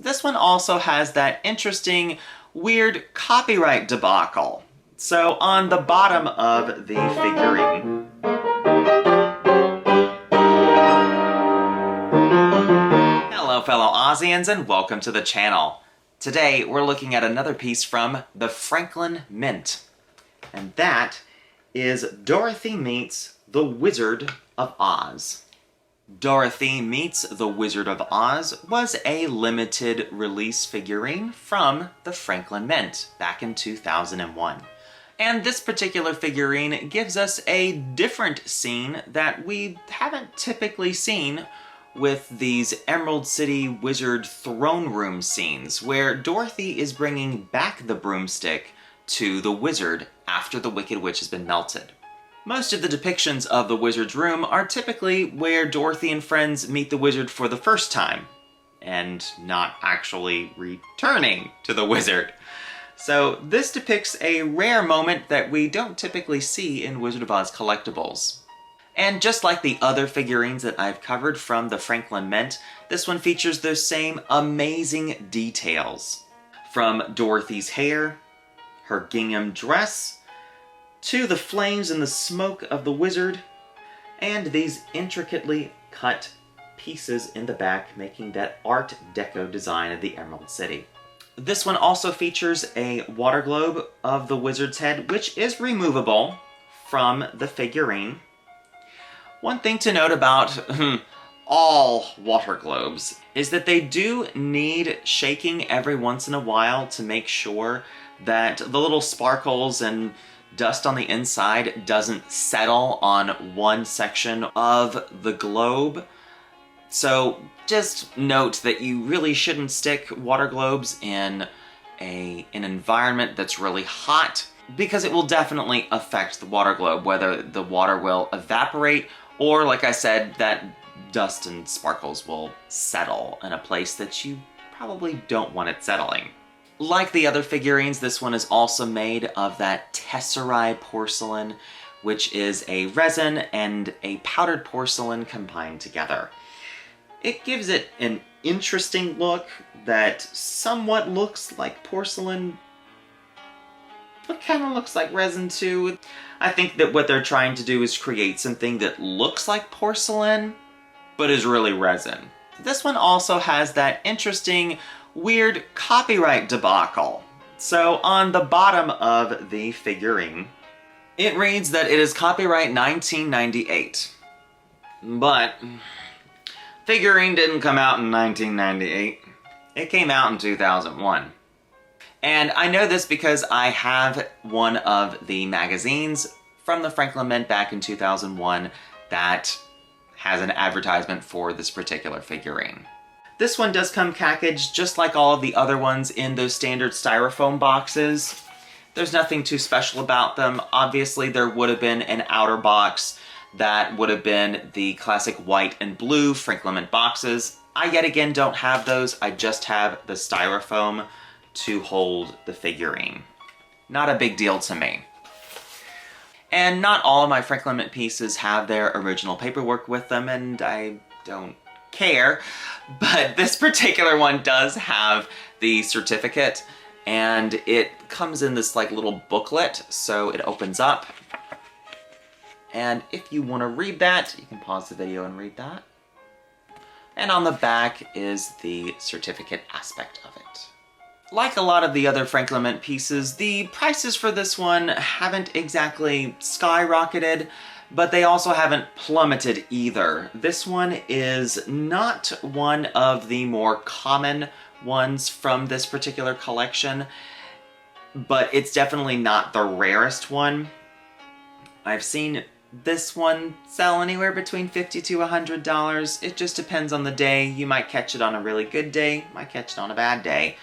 This one also has that interesting, weird copyright debacle. So on the bottom of the figurine, hello fellow Aussians and welcome to the channel. Today we're looking at another piece from the Franklin Mint. And that is Dorothy Meets the Wizard of Oz. Dorothy Meets the Wizard of Oz was a limited release figurine from the Franklin Mint back in 2001. And this particular figurine gives us a different scene that we haven't typically seen with these Emerald City Wizard throne room scenes, where Dorothy is bringing back the broomstick to the wizard after the Wicked Witch has been melted. Most of the depictions of the wizard's room are typically where Dorothy and friends meet the wizard for the first time, and not actually returning to the wizard. So this depicts a rare moment that we don't typically see in Wizard of Oz collectibles. And just like the other figurines that I've covered from the Franklin Mint, this one features those same amazing details. From Dorothy's hair, her gingham dress, to the flames and the smoke of the wizard, and these intricately cut pieces in the back making that Art Deco design of the Emerald City. This one also features a water globe of the wizard's head, which is removable from the figurine. One thing to note about all water globes is that they do need shaking every once in a while to make sure that the little sparkles and dust on the inside doesn't settle on one section of the globe. So just note that you really shouldn't stick water globes in an environment that's really hot, because it will definitely affect the water globe, whether the water will evaporate or, like I said, that dust and sparkles will settle in a place that you probably don't want it settling. Like the other figurines, this one is also made of that tesserae porcelain, which is a resin and a powdered porcelain combined together. It gives it an interesting look that somewhat looks like porcelain, but kind of looks like resin too. I think that what they're trying to do is create something that looks like porcelain, but is really resin. This one also has that interesting, weird copyright debacle. So on the bottom of the figurine, it reads that it is copyright 1998. But figurine didn't come out in 1998. It came out in 2001. And I know this because I have one of the magazines from the Franklin Mint back in 2001 that has an advertisement for this particular figurine. This one does come packaged just like all of the other ones in those standard styrofoam boxes. There's nothing too special about them. Obviously there would have been an outer box that would have been the classic white and blue Franklin Mint boxes. I yet again don't have those, I just have the styrofoam to hold the figurine. Not a big deal to me. And not all of my Franklin Mint pieces have their original paperwork with them, and I don't care, but this particular one does have the certificate, and it comes in this like little booklet, so it opens up. And if you want to read that, you can pause the video and read that. And on the back is the certificate aspect of it. Like a lot of the other Franklin Mint pieces, the prices for this one haven't exactly skyrocketed, but they also haven't plummeted either. This one is not one of the more common ones from this particular collection, but it's definitely not the rarest one. I've seen this one sell anywhere between $50 to $100. It just depends on the day. You might catch it on a really good day, might catch it on a bad day.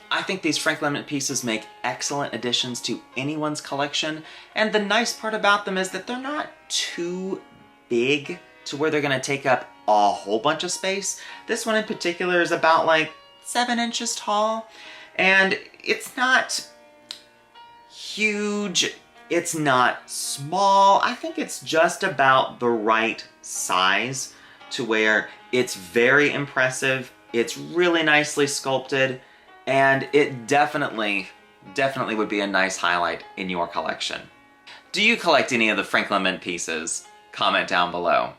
I think these Franklin Mint pieces make excellent additions to anyone's collection, and the nice part about them is that they're not too big to where they're going to take up a whole bunch of space. This one in particular is about like 7 inches tall, and it's not huge, it's not small. I think it's just about the right size to where it's very impressive. It's really nicely sculpted, and it definitely would be a nice highlight in your collection. Do you collect any of the Franklin Mint pieces? Comment down below.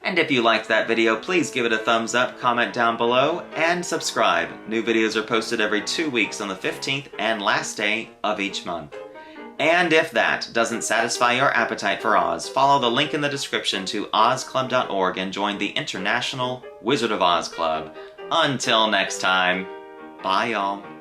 And if you liked that video, please give it a thumbs up, comment down below, and subscribe. New videos are posted every 2 weeks on the 15th and last day of each month. And if that doesn't satisfy your appetite for Oz, follow the link in the description to ozclub.org and join the International Wizard of Oz Club. Until next time, bye y'all.